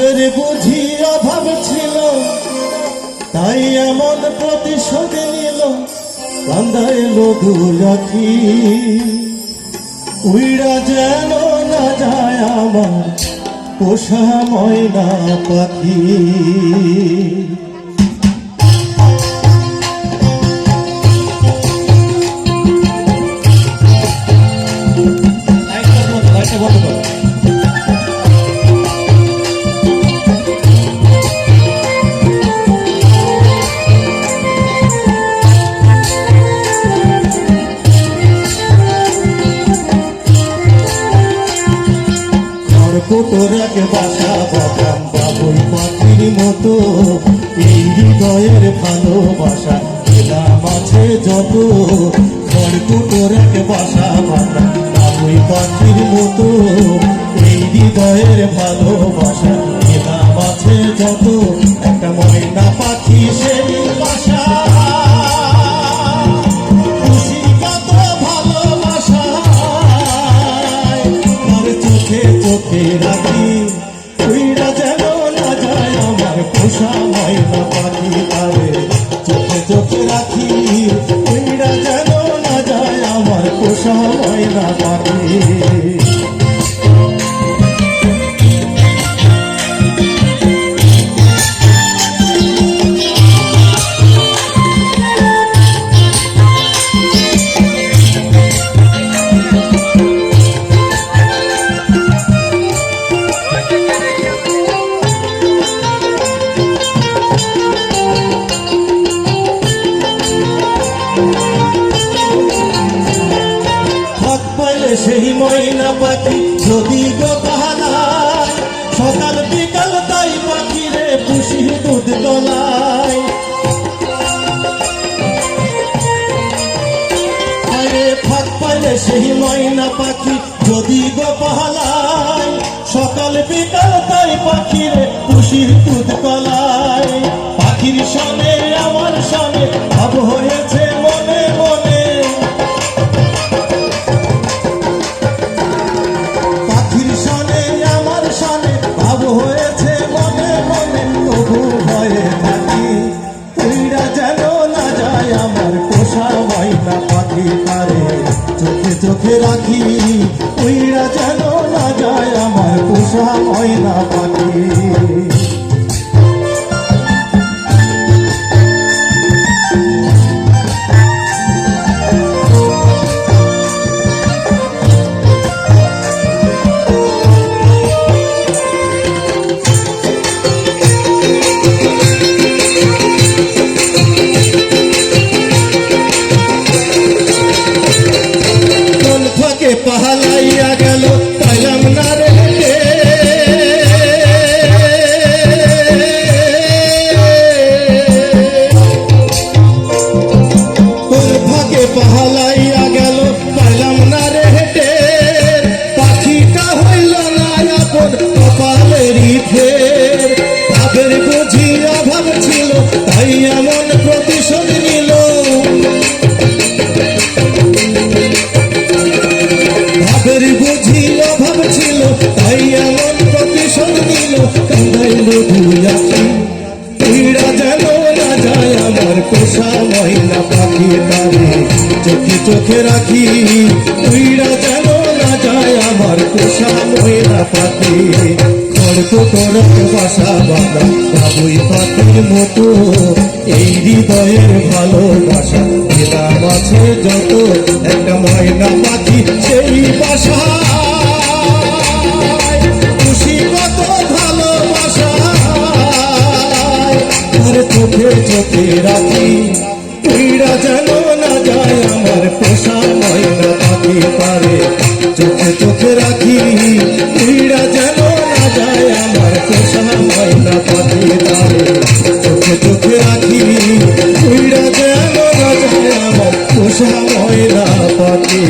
ভাবের বুঝি অভাব ছিল, তাই এমন প্রতিশোধ নিল। কান্দায় লঘু রাখি উইড়া যেন না যায় আমার পোষা ময়না পাখি। তোর এক বাসা বাগান বাবুই পাখির মতো, এই হৃদয়ের ভালোবাসা পেলাম আছে যত। খড়কুটোর এক বাসা বাগান বাবুই পাখির মতো, এই হৃদয়ের ভালোবাসা পেলাম আছে যত। একটা ময়না পাখি সেই বাসা রাখি উইড়া যেন না যায় আমার পোষা ময়না পাখি। তারে চোখে চোখে রাখি উইড়া যেন না যায় আমার পোষা ময়না পাখি। সেই ময়না পাখি যদি গো পাহাড়ায়, সকাল বিকাল তাই পাখিরে পুষি দুধ দোলায়। আরে ফাঁক পাইলে সেই ময়না পাখি যদি গো পাহাড়ায়, সকাল বিকাল তাই পাখিরে পুষি দুধ দোলায়। পাখির সনে আমার সনে ভাব হয়েছে মনে মনে, হয়েছে মনে মনে তবু ভয়ে থাকি উইড়া যেন না যায় আমার পোষা ময়না পাখি। তারে চোখে চোখে রাখি উইড়া যেন না যায় আমার পোষা ময়না পাখি। পাহালাইয়া গেল পাইলাম না রে তোর ভাগে পাহালাইয়া গেল পাইলাম না রে হেঁটে। পাখিটা হইল না আপন কপালেরই ফের, ভাবের বুঝি অভাব ছিল তাই এমন প্রতিশোধ নিল। ভাবের বুঝি অভাব ছিল তাই এমন প্রতিশোধ নিল। কান্দাই লঘু রাখি উইড়া যেন না যায় আমার পোষা ময়না পাখি। তারে চোখে চোখে রাখি উইড়া যেন না যায় আমার পোষা ময়না পাখি। খড়কুটোর বাসা বাঁধা বাবুই পাখির মতো, এই হৃদয়ের ভালোবাসা পেলাম আছে যত। একটা ময়না পাখি সেই বাসা খুশি কত ভালোবাসা। তারে চোখে চোখে রাখি উইড়া যেন না যায় আমার পোষা ময়না পাখি। তারে চোখে চোখে রাখি উইড়া যেন না যায় আমার পোষা ময়না পাখি। তারে চোখে চোখে রাখি উইড়া যেন না যায় আমার পোষা ময়না পাখি।